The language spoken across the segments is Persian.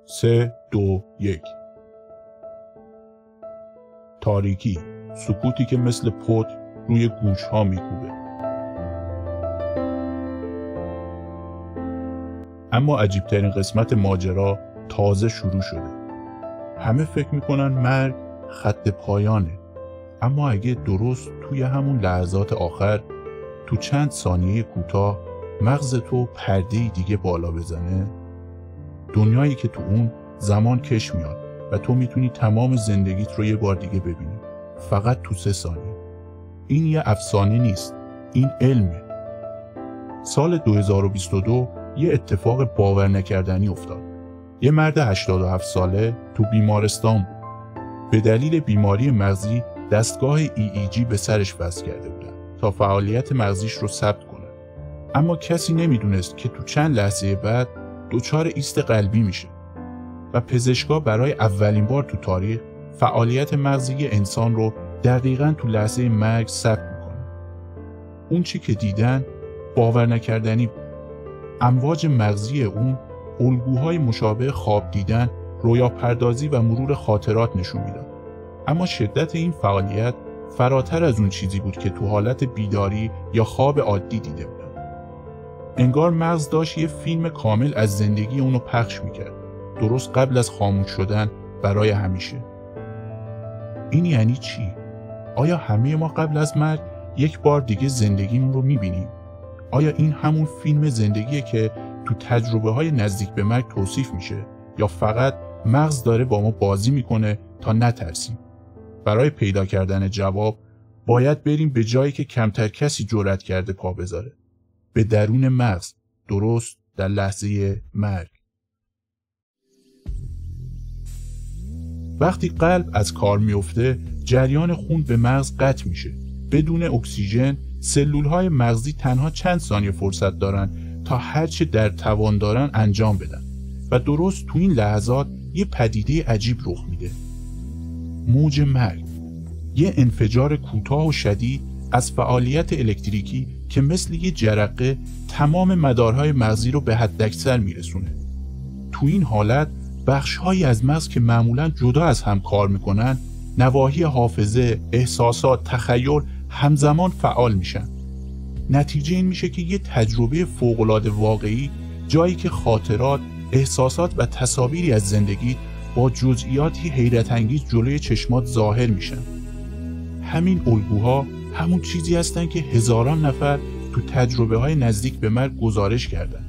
3 2 1. تاریکی، سکوتی که مثل پتر روی گوش‌ها میکوبه. اما عجیبترین قسمت ماجرا تازه شروع شده. همه فکر میکنن مرگ خط پایانه، اما اگه درست توی همون لحظات آخر تو چند ثانیه کوتاه مغز تو پرده‌ای دیگه بالا بزنه، دنیایی که تو اون زمان کش میاد و تو میتونی تمام زندگیت رو یه بار دیگه ببینی، فقط تو 3 ثانیه. این یه افسانه نیست، این علمه. سال 2022 یه اتفاق باور نکردنی افتاد. یه مرد 87 ساله تو بیمارستان بود. به دلیل بیماری مغزی دستگاه EEG به سرش وصل کرده بودن تا فعالیت مغزیش رو ثبت کنه. اما کسی نمیدونست که تو چند لحظه بعد دچار ایست قلبی میشه و پزشکا برای اولین بار تو تاریخ فعالیت مغزی انسان رو دقیقاً تو لحظه مرگ ثبت میکنه. اون چی که دیدن باور نکردنی بود. امواج مغزی اون الگوهای مشابه خواب دیدن، رویا پردازی و مرور خاطرات نشون میداد. اما شدت این فعالیت فراتر از اون چیزی بود که تو حالت بیداری یا خواب عادی دیده بودن. انگار مغز داشت یه فیلم کامل از زندگی اونو پخش میکرد، درست قبل از خاموش شدن برای همیشه. این یعنی چی؟ آیا همه ما قبل از مرگ یک بار دیگه زندگیمون رو میبینیم؟ آیا این همون فیلم زندگیه که تو تجربه های نزدیک به مرگ توصیف میشه، یا فقط مغز داره با ما بازی میکنه تا نترسیم؟ برای پیدا کردن جواب باید بریم به جایی که کمتر کسی جرأت کرده پا بذاره، به درون مغز، درست در لحظه مرگ. وقتی قلب از کار میفته، جریان خون به مغز قطع میشه. بدون اکسیژن سلولهای مغزی تنها چند ثانیه فرصت دارن تا هرچه در توان دارن انجام بدن و درست تو این لحظات یه پدیده عجیب رخ میده. موج مرگ، یه انفجار کوتاه و شدید از فعالیت الکتریکی که مثل یه جرقه تمام مدارهای مغزی رو به حداکثر میرسونه. تو این حالت بخش‌هایی از مغز که معمولاً جدا از هم کار میکنن، نواحی حافظه، احساسات، تخیل همزمان فعال میشن. نتیجه این میشه که یه تجربه فوق‌العاده واقعی، جایی که خاطرات، احساسات و تصاویری از زندگی با جزئیاتی حیرت انگیز جلوی چشمات ظاهر میشن. همین الگوها همون چیزی هستن که هزاران نفر تو تجربه های نزدیک به مرگ گزارش کردن.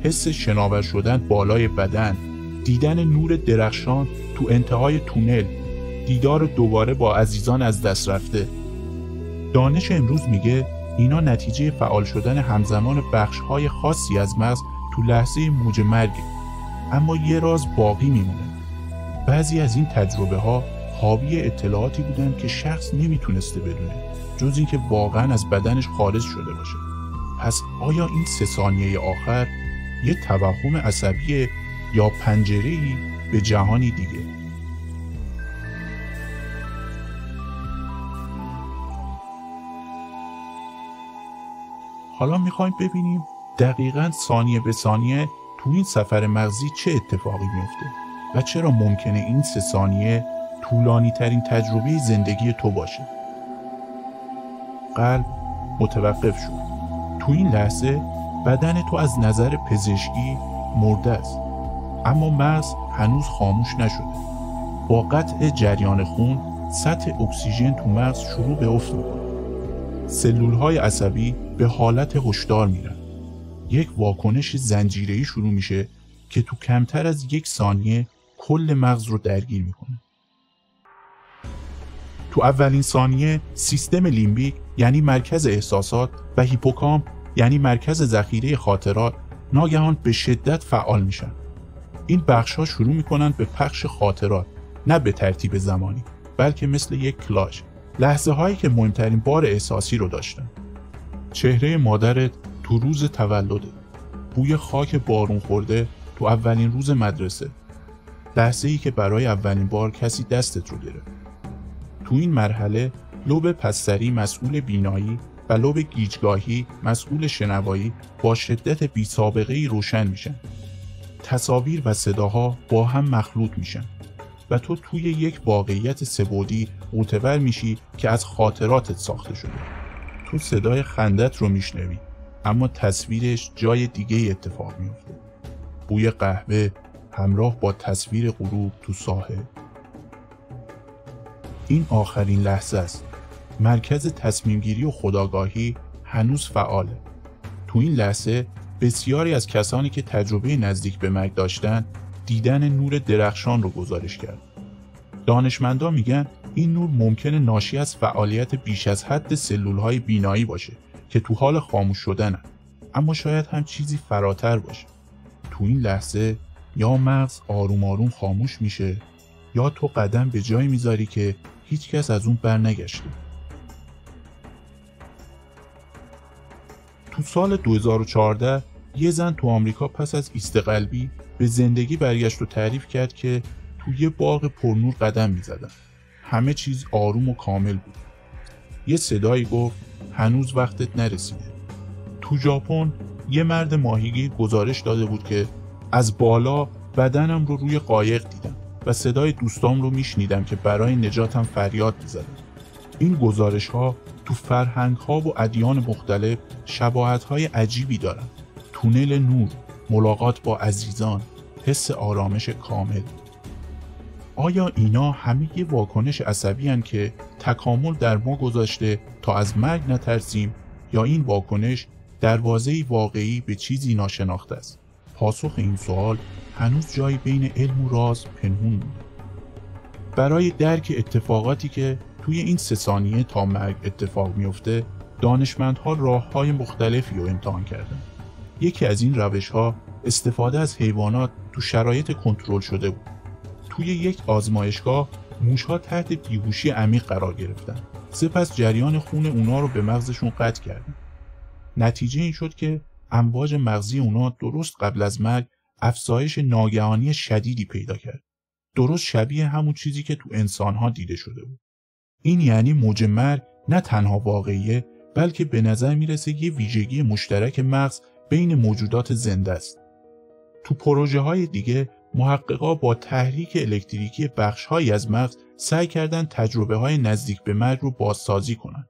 حس شناور شدن بالای بدن، دیدن نور درخشان تو انتهای تونل، دیدار دوباره با عزیزان از دست رفته. دانش امروز میگه اینا نتیجه فعال شدن همزمان بخش‌های خاصی از مغز تو لحظه موج مرگه. اما یه راز باقی میمونه. بعضی از این تجربه ها حاوی اطلاعاتی بودن که شخص نمیتونسته بدونه، جز این که واقعا از بدنش خارج شده باشه. پس آیا این 3 ثانیه آخر یه توهم عصبی یا پنجره‌ای به جهانی دیگه؟ حالا میخوایم ببینیم دقیقاً ثانیه به ثانیه تو این سفر مغزی چه اتفاقی میفته و چرا ممکنه این 3 ثانیه طولانی ترین تجربه زندگی تو باشه. قلب متوقف شد. تو این لحظه بدن تو از نظر پزشکی مرده است، اما مغز هنوز خاموش نشده. با قطع جریان خون سطح اکسیژن تو مغز شروع به افت میکنه. سلولهای عصبی به حالت هشدار میرن. یک واکنش زنجیره‌ای شروع میشه که تو کمتر از 1 ثانیه کل مغز رو درگیر میکنه. تو اولین ثانیه سیستم لیمبیک یعنی مرکز احساسات و هیپوکامپ یعنی مرکز ذخیره خاطرات ناگهان به شدت فعال میشن. این بخش‌ها شروع میکنن به پخش خاطرات، نه به ترتیب زمانی، بلکه مثل یک کلاژ. لحظه هایی که مهمترین بار احساسی رو داشتن. چهره مادرت تو روز تولده، بوی خاک بارون خورده تو اولین روز مدرسه، لحظه‌ای که برای اولین بار کسی دستت رو گرفت. تو این مرحله لوب پستری مسئول بینایی و لوب گیجگاهی مسئول شنوایی با شدت بی‌سابقه‌ای روشن میشن. تصاویر و صداها با هم مخلوط میشن و تو توی یک واقعیت سه‌بعدی معتبر میشی که از خاطراتت ساخته شده. تو صدای خندت رو میشنوی اما تصویرش جای دیگه اتفاق میفته. بوی قهوه همراه با تصویر غروب تو ساحل. این آخرین لحظه است. مرکز تصمیمگیری و خودآگاهی هنوز فعاله. تو این لحظه بسیاری از کسانی که تجربه نزدیک به مرگ داشتن دیدن نور درخشان رو گزارش کرد. دانشمندان میگن این نور ممکنه ناشی از فعالیت بیش از حد سلولهای بینایی باشه که تو حال خاموش شدنن، اما شاید هم چیزی فراتر باشه. تو این لحظه یا مغز آروم آروم خاموش میشه یا تو قدم به جایی میذاری که هیچ کس از اون بر نگشته. تو سال 2014 یه زن تو آمریکا پس از ایست قلبی به زندگی برگشت و تعریف کرد که تو یه باغ پرنور قدم میزدن. همه چیز آروم و کامل بود. یه صدایی گفت هنوز وقتت نرسیده. تو ژاپن یه مرد ماهیگیر گزارش داده بود که از بالا بدنم رو روی قایق دیدم و صدای دوستام رو میشنیدم که برای نجاتم فریاد میزدن. این گزارش ها تو فرهنگ ها و ادیان مختلف شباهت های عجیبی دارن. تونل نور، ملاقات با عزیزان، حس آرامش کامل. آیا اینا همه یه واکنش عصبی هن که تکامل در ما گذاشته تا از مرگ نترسیم، یا این واکنش دروازه‌ای واقعی به چیزی ناشناخته است؟ پاسخ این سوال هنوز جایی بین علم و راز پنهون مونده. برای درک اتفاقاتی که توی این 3 ثانیه تا مرگ اتفاق میفته، دانشمندها راه‌های مختلفی رو امتحان کردن. یکی از این روش‌ها استفاده از حیوانات تو شرایط کنترل شده بود. توی یک آزمایشگاه موش‌ها تحت بیهوشی عمیق قرار گرفتن. سپس جریان خون اونا رو به مغزشون قطع کردن. نتیجه این شد که امواج مغزی اونا درست قبل از مرگ افزایش ناگهانی شدیدی پیدا کرد. درست شبیه همون چیزی که تو انسان‌ها دیده شده بود. این یعنی موج مرگ نه تنها واقعیه، بلکه به نظر میرسه یه ویژگی مشترک مغز بین موجودات زنده است. تو پروژه‌های دیگه محققا با تحریک الکتریکی بخش‌هایی از مغز سعی کردن تجربه‌های نزدیک به مرگ رو بازسازی کنن.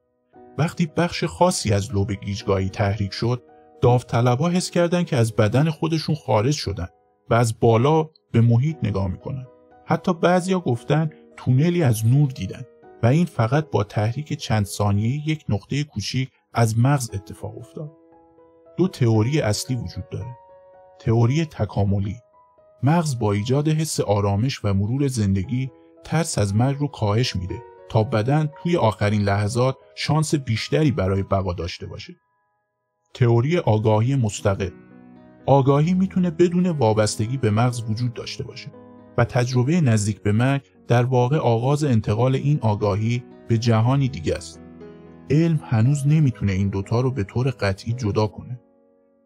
وقتی بخش خاصی از لوب گیجگاهی تحریک شد، داوطلبا حس کردن که از بدن خودشون خارج شدن و از بالا به محیط نگاه میکنن. حتی بعضیا گفتن تونلی از نور دیدن و این فقط با تحریک چند ثانیه‌ای یک نقطه کوچیک از مغز اتفاق افتاد. 2 تئوری اصلی وجود داره. تئوری تکاملی: مغز با ایجاد حس آرامش و مرور زندگی ترس از مرگ رو کاهش میده تا بدن توی آخرین لحظات شانس بیشتری برای بقا داشته باشه. تئوری آگاهی مستقل: آگاهی میتونه بدون وابستگی به مغز وجود داشته باشه و تجربه نزدیک به مرگ در واقع آغاز انتقال این آگاهی به جهانی دیگه است. علم هنوز نمیتونه این دوتا رو به طور قطعی جدا کنه.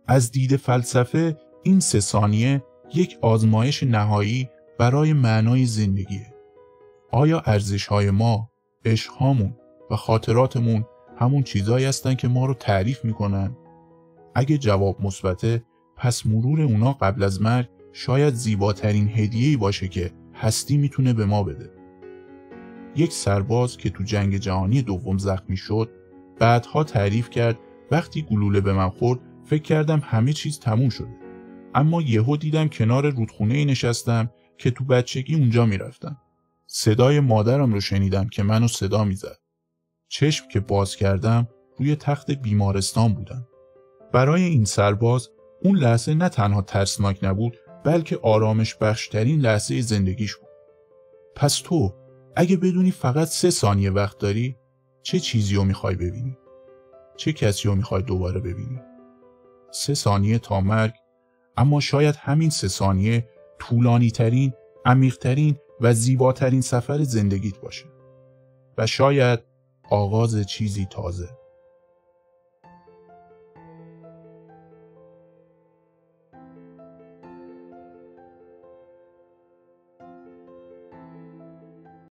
از دید فلسفه این 3 ثانیه یک آزمایش نهایی برای معنای زندگیه. آیا ارزش‌های ما، عشق‌هامون و خاطراتمون همون چیزایی هستن که ما رو تعریف میکنن؟ اگه جواب مثبته، پس مرور اونا قبل از مرگ شاید زیباترین هدیه‌ای باشه که هستی میتونه به ما بده. یک سرباز که تو جنگ جهانی دوم زخمی شد، بعدها تعریف کرد وقتی گلوله به من خورد فکر کردم همه چیز تموم شده. اما یهو دیدم کنار رودخونه‌ای نشستم که تو بچگی اونجا میرفتم. صدای مادرم رو شنیدم که منو صدا میزد. چشم که باز کردم روی تخت بیمارستان بودم. برای این سرباز اون لحظه نه تنها ترسناک نبود، بلکه آرامش بخشترین لحظه زندگیش بود. پس تو اگه بدونی فقط 3 ثانیه وقت داری، چه چیزی رو میخوای ببینی؟ چه کسی رو میخوای دوباره ببینی؟ 3 ثانیه تا مرگ، اما شاید همین 3 ثانیه طولانی ترین، عمیق ترین و زیباترین سفر زندگیت باشه. و شاید آغاز چیزی تازه.